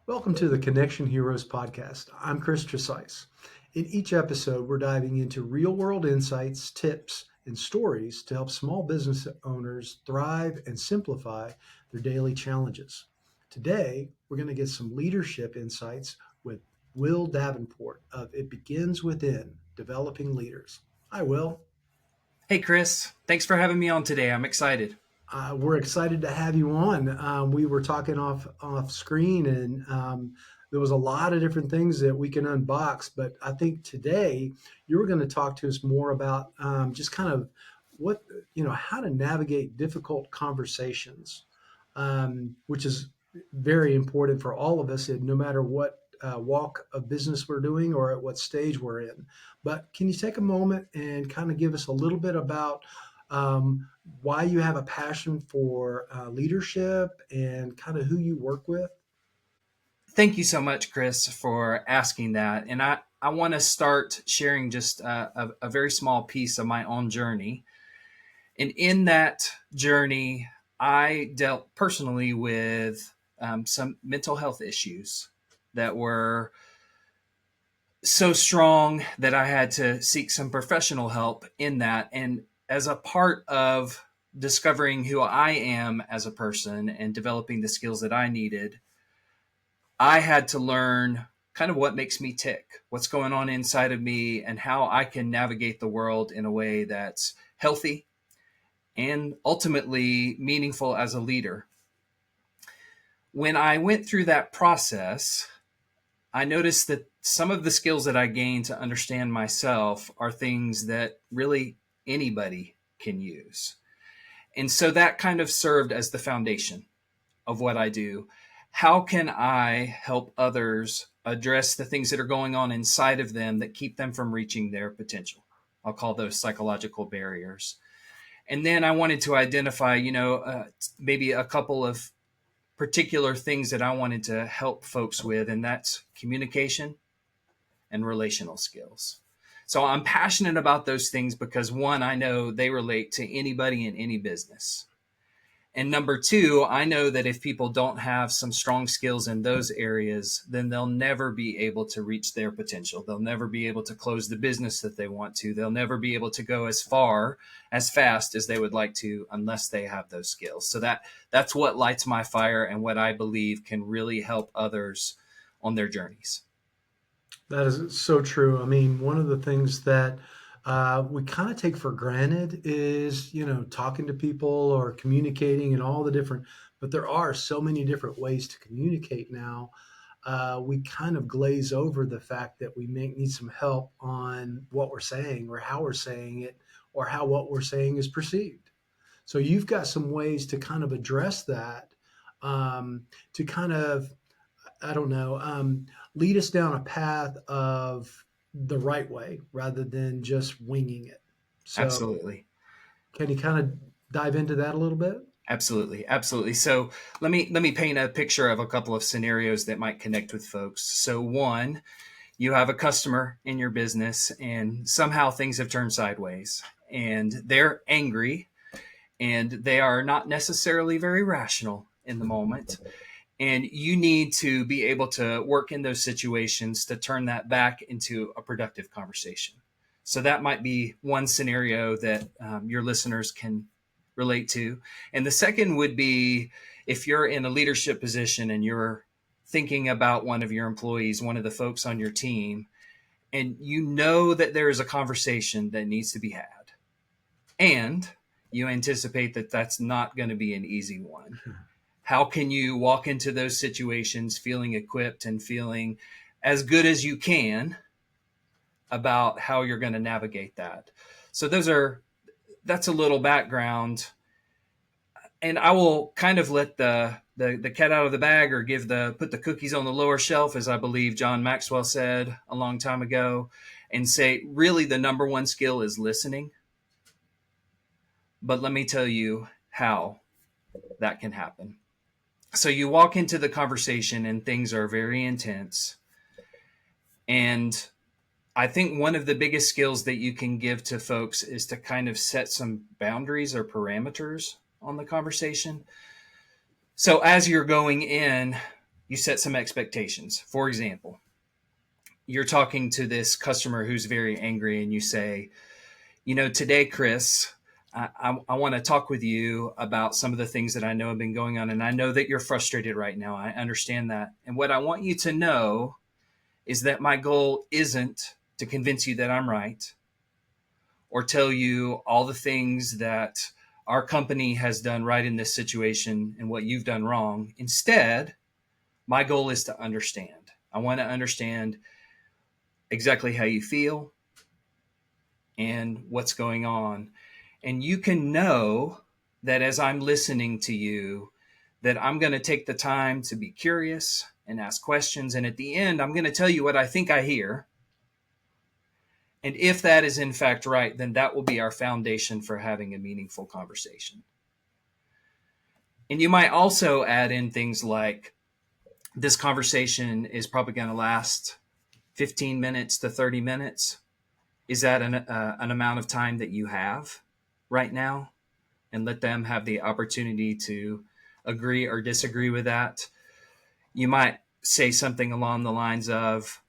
Welcome to the Connection Heroes podcast. I'm Chris Trezise. In each episode, we're diving into real world insights, tips, and stories to help small business owners thrive and simplify their daily challenges. Today, we're going to get some leadership insights with Wil Davenport of It Begins Within Developing Leaders. Hi, Will. Hey, Chris. Thanks for having me on today. I'm excited. We're excited to have you on. We were talking off screen, and there was a lot of different things that we can unbox. But I think today you were going to talk to us more about just kind of what how to navigate difficult conversations, which is very important for all of us, and no matter what walk of business we're doing or at what stage we're in. But can you take a moment and kind of give us a little bit about why you have a passion for leadership and kind of who you work with? Thank you so much, Chris, for asking that. And I want to start sharing just a very small piece of my own journey. And in that journey, I dealt personally with some mental health issues that were so strong that I had to seek some professional help in that. And as a part of discovering who I am as a person and developing the skills that I needed, I had to learn kind of what makes me tick, what's going on inside of me, and how I can navigate the world in a way that's healthy and ultimately meaningful as a leader. When I went through that process, I noticed that some of the skills that I gained to understand myself are things that really anybody can use. And so that kind of served as the foundation of what I do. How can I help others address the things that are going on inside of them that keep them from reaching their potential? I'll call those psychological barriers. And then I wanted to identify, maybe a couple of particular things that I wanted to help folks with, and that's communication and relational skills. So I'm passionate about those things because one, I know they relate to anybody in any business. And number two, I know that if people don't have some strong skills in those areas, then they'll never be able to reach their potential. They'll never be able to close the business that they want to. They'll never be able to go as far, as fast as they would like to unless they have those skills. So that's what lights my fire and what I believe can really help others on their journeys. That is so true. I mean, one of the things that we kind of take for granted is, talking to people or communicating and all the different, but there are so many different ways to communicate now. We kind of glaze over the fact that we may need some help on what we're saying or how we're saying it or how what we're saying is perceived. So you've got some ways to kind of address that, to kind of, I don't know, lead us down a path of the right way rather than just winging it. So, Absolutely. can you kind of dive into that a little bit? Absolutely, absolutely. So let me paint a picture of a couple of scenarios that might connect with folks. So one, you have a customer in your business and somehow things have turned sideways and they're angry and they are not necessarily very rational in the moment. And you need to be able to work in those situations to turn that back into a productive conversation. So that might be one scenario that your listeners can relate to. And the second would be if you're in a leadership position and you're thinking about one of your employees, one of the folks on your team, and you know that there is a conversation that needs to be had. And you anticipate that that's not going to be an easy one. How can you walk into those situations feeling equipped and feeling as good as you can about how you're going to navigate that? So that's a little background, and I will kind of let the cat out of the bag or put the cookies on the lower shelf, as I believe John Maxwell said a long time ago, and say really the number one skill is listening. But let me tell you how that can happen. So you walk into the conversation and things are very intense. And I think one of the biggest skills that you can give to folks is to kind of set some boundaries or parameters on the conversation. So as you're going in, you set some expectations. For example, you're talking to this customer who's very angry, and you say, today, Chris, I want to talk with you about some of the things that I know have been going on. And I know that you're frustrated right now. I understand that. And what I want you to know is that my goal isn't to convince you that I'm right or tell you all the things that our company has done right in this situation and what you've done wrong. Instead, my goal is to understand. I want to understand exactly how you feel and what's going on. And you can know that as I'm listening to you, that I'm going to take the time to be curious and ask questions. And at the end, I'm going to tell you what I think I hear. And if that is in fact right, then that will be our foundation for having a meaningful conversation. And you might also add in things like, this conversation is probably going to last 15 minutes to 30 minutes. Is that an amount of time that you have right now? And let them have the opportunity to agree or disagree with that. You might say something along the lines of,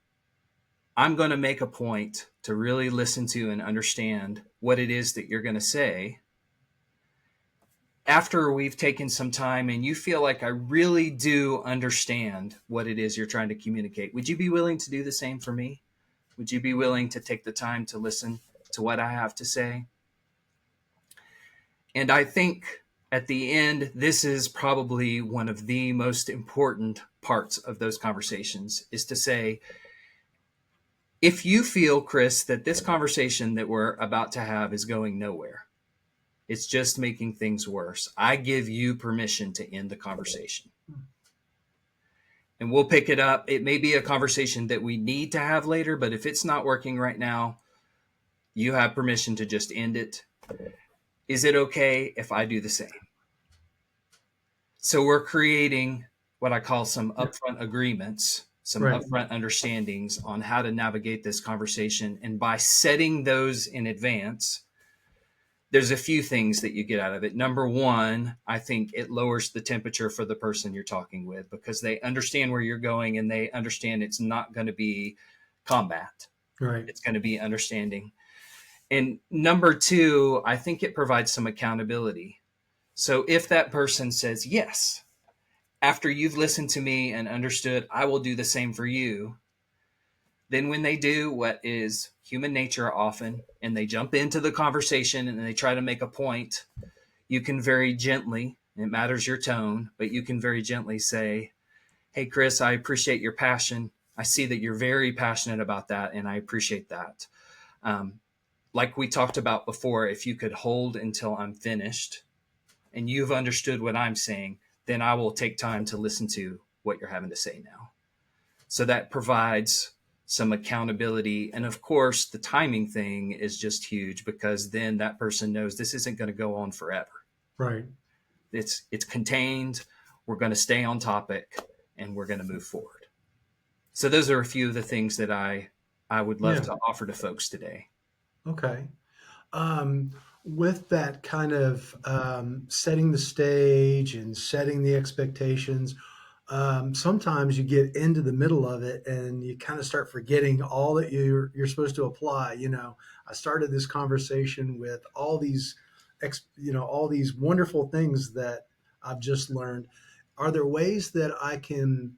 I'm going to make a point to really listen to and understand what it is that you're going to say. After we've taken some time and you feel like I really do understand what it is you're trying to communicate, would you be willing to do the same for me? Would you be willing to take the time to listen to what I have to say? And I think at the end, this is probably one of the most important parts of those conversations, is to say, if you feel, Chris, that this conversation that we're about to have is going nowhere, it's just making things worse, I give you permission to end the conversation. And we'll pick it up. It may be a conversation that we need to have later, but if it's not working right now, you have permission to just end it. Is it okay if I do the same? So we're creating what I call some upfront agreements, some Right. upfront understandings on how to navigate this conversation. And by setting those in advance, there's a few things that you get out of it. Number one, I think it lowers the temperature for the person you're talking with, because they understand where you're going and they understand it's not going to be combat. Right. It's going to be understanding. And number two, I think it provides some accountability. So if that person says, yes, after you've listened to me and understood, I will do the same for you, then when they do what is human nature often, and they jump into the conversation and they try to make a point, you can very gently, it matters your tone, but you can very gently say, hey, Chris, I appreciate your passion. I see that you're very passionate about that, and I appreciate that. Like we talked about before, if you could hold until I'm finished and you've understood what I'm saying, then I will take time to listen to what you're having to say now. So that provides some accountability. And of course, the timing thing is just huge, because then that person knows this isn't going to go on forever. Right. It's contained. We're going to stay on topic and we're going to move forward. So those are a few of the things that I would love Yeah. to offer to folks today. Okay. Um, with that kind of setting the stage and setting the expectations, sometimes you get into the middle of it and you kind of start forgetting all that you're supposed to apply. I started this conversation with all these, all these wonderful things that I've just learned. Are there ways that I can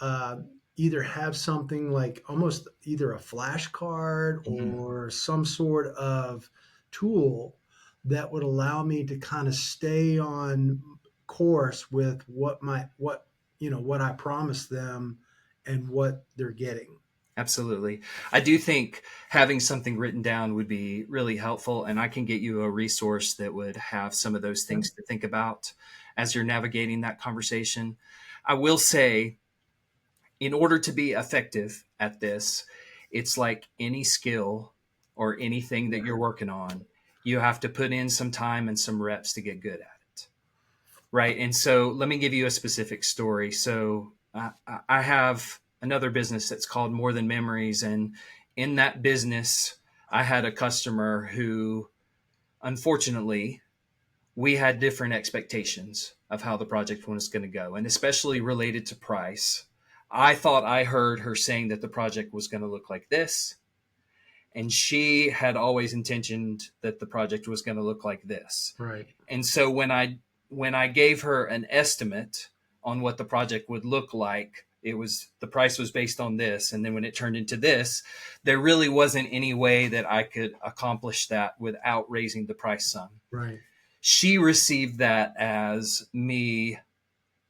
uh, either have something like almost either a flashcard Mhm. or some sort of tool that would allow me to kind of stay on course with what I promised them and what they're getting. Absolutely. I do think having something written down would be really helpful, and I can get you a resource that would have some of those Yeah. things to think about as you're navigating that conversation. I will say, in order to be effective at this, it's like any skill or anything that you're working on, you have to put in some time and some reps to get good at it. Right. And so let me give you a specific story. So I have another business that's called More Than Memories. And in that business, I had a customer who unfortunately we had different expectations of how the project was going to go, and especially related to price. I thought I heard her saying that the project was going to look like this, and she had always intentioned that the project was going to look like this. Right. And so when I gave her an estimate on what the project would look like, it was the price was based on this, and then when it turned into this, there really wasn't any way that I could accomplish that without raising the price some. Right. She received that as me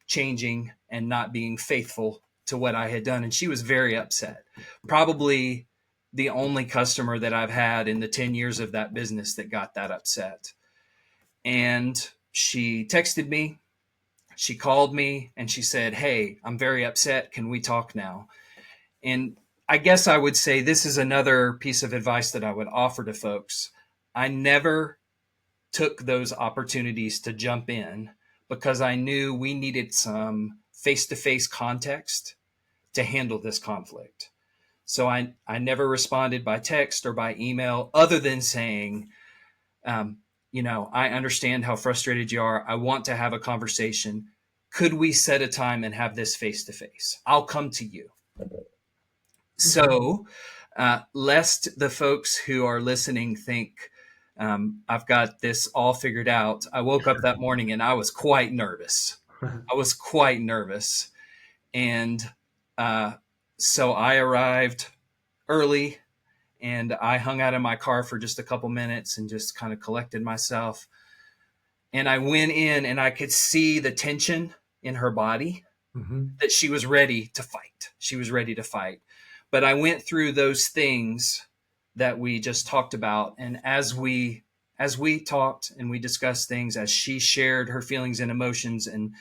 changing and not being faithful to what I had done, and she was very upset. Probably the only customer that I've had in the 10 years of that business that got that upset. And she texted me, she called me, and she said, "Hey, I'm very upset. Can we talk now?" And I guess I would say this is another piece of advice that I would offer to folks. I never took those opportunities to jump in because I knew we needed some face to face context to handle this conflict. So I never responded by text or by email other than saying, I understand how frustrated you are. I want to have a conversation. Could we set a time and have this face to face? I'll come to you. Okay. So, lest the folks who are listening think I've got this all figured out, I woke up that morning and I was quite nervous. I was quite nervous. And uh, so I arrived early and I hung out in my car for just a couple minutes and just kind of collected myself. And I went in and I could see the tension in her body, Hmm. that she was ready to fight. She was ready to fight. But I went through those things that we just talked about. And as we talked and we discussed things, as she shared her feelings and emotions and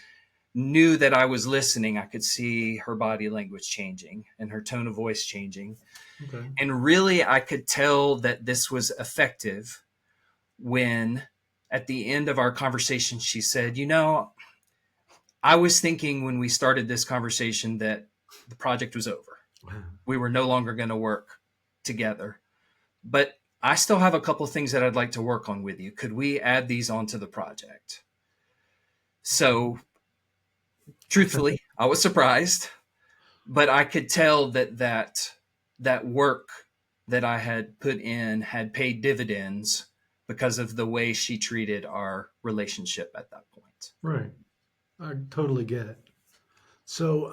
knew that I was listening, I could see her body language changing and her tone of voice changing. Okay. And really, I could tell that this was effective when at the end of our conversation, she said, I was thinking when we started this conversation that the project was over. We were no longer going to work together. But I still have a couple of things that I'd like to work on with you. Could we add these onto the project? So, truthfully, I was surprised, but I could tell that work that I had put in had paid dividends because of the way she treated our relationship at that point. Right. I totally get it. So,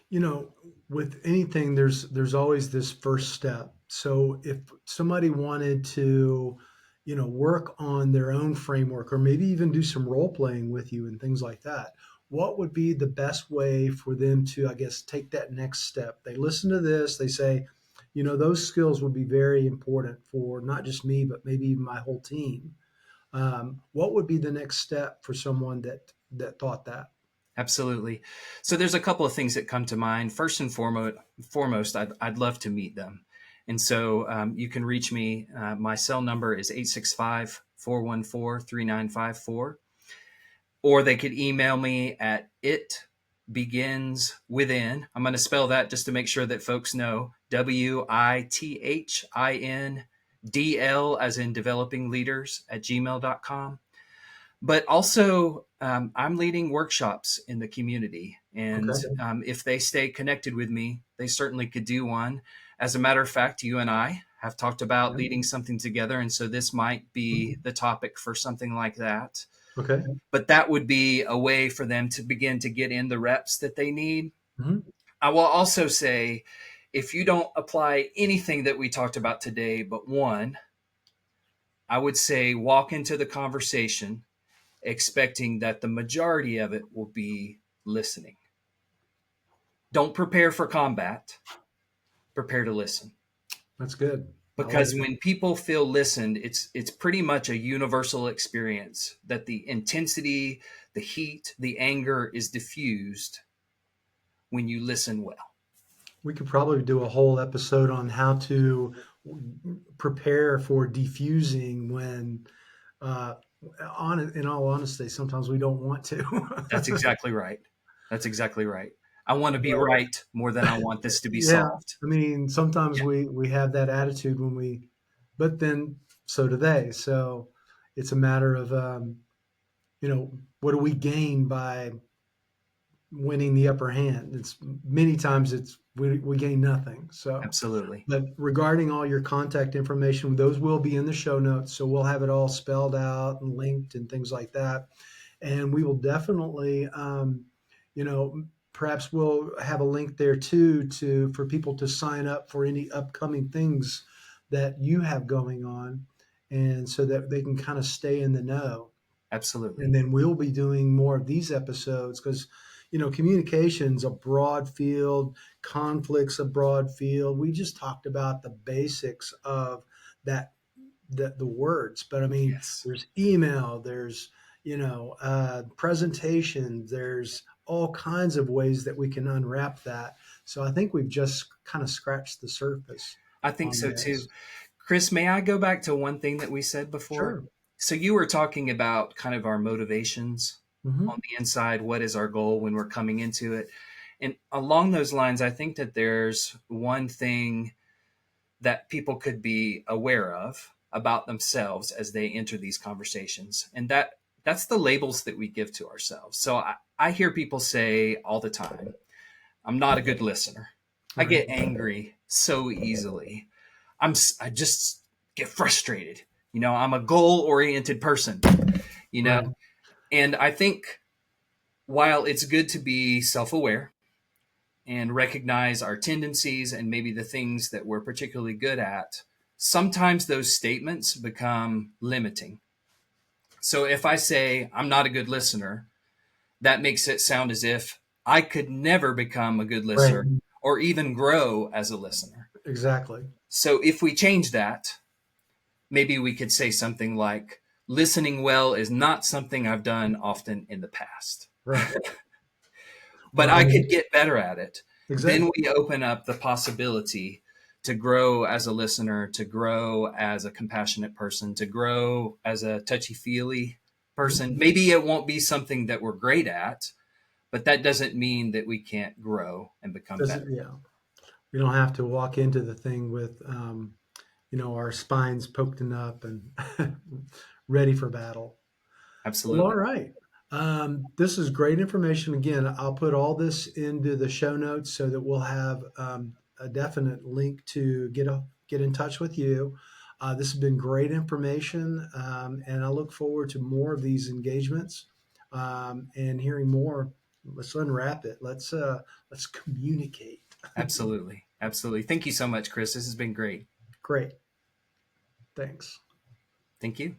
you know, with anything, there's always this first step. So, if somebody wanted to, work on their own framework, or maybe even do some role playing with you and things like that, what would be the best way for them to, I guess, take that next step? They listen to this, they say, those skills would be very important for not just me, but maybe even my whole team. What would be the next step for someone that thought that? Absolutely. So there's a couple of things that come to mind. First and foremost, I'd love to meet them. And so you can reach me. My cell number is 865-414-3954. Or they could email me at itbeginswithin. I'm going to spell that just to make sure that folks know. WITHINDL as in developing leaders at gmail.com. But also, I'm leading workshops in the community. And Okay. if they stay connected with me, they certainly could do one. As a matter of fact, you and I have talked about Yeah. leading something together. And so this might be the topic for something like that. Okay. But that would be a way for them to begin to get in the reps that they need. Mhm. I will also say, if you don't apply anything that we talked about today, but one, I would say walk into the conversation expecting that the majority of it will be listening. Don't prepare for combat, prepare to listen. That's good. I like Because that. when people feel listened, it's pretty much a universal experience that the intensity, the heat, the anger is diffused when you listen well. We could probably do a whole episode on how to prepare for defusing when, uh, in all honesty, sometimes we don't want That's to. exactly right. That's exactly right. I want to be But right more than I want this to be yeah, solved. I mean, sometimes Yeah. we have that attitude but then so do they. So it's a matter of, you know, what do we gain by winning the upper hand? It's many times we gain nothing. So, Absolutely. but regarding all your contact information, those will be in the show notes. So we'll have it all spelled out and linked and things like that. And we will definitely, you know, perhaps we'll have a link there too to for people to sign up for any upcoming things that you have going on, and so that they can kind of stay in the know. And Absolutely. then we'll be doing more of these episodes because, you know, communication's a broad field, conflicts a broad field. We just talked about the basics of that, the words, but I mean, Yes. there's email, there's, you know, presentation, there's all kinds of ways that we can unwrap that. So I think we've just kind of scratched the surface I think on so too. this. Chris, may I go back to one thing that we said before? Sure. So you were talking about kind of our motivations on Hmm. the inside. What is our goal when we're coming into it? And along those lines, I think that there's one thing that people could be aware of about themselves as they enter these conversations. And that's the labels that we give to ourselves. So I hear people say all the time, I'm not a good listener. I Right. get angry so easily. I just get frustrated. I'm a goal oriented person, you know, Right. and I think while it's good to be self aware and recognize our tendencies and maybe the things that we're particularly good at, sometimes those statements become limiting. So if I say I'm not a good listener, that makes it sound as if I could never become a good Right. listener or even grow as a listener. Exactly. So if we change that, maybe we could say something like, listening well is not something I've done often in the past, Right. but Well, I could get better at it. Then exactly. we open up the possibility to grow as a listener, to grow as a compassionate person, to grow as a touchy feely person. Mhm. Maybe it won't be something that we're great at, but that doesn't mean that we can't grow and become Does it? better. Yeah. We don't have to walk into the thing with, you know, our spines poking up and ready for battle. Well, all Absolutely. right. This is great information. Again, I'll put all this into the show notes so that we'll have a definite link to get in touch with you. This has been great information, and I look forward to more of these engagements and hearing more. Let's unwrap it. Let's communicate. Absolutely. Absolutely. Thank you so much, Chris. This has been great. Great. Thanks. Thank you.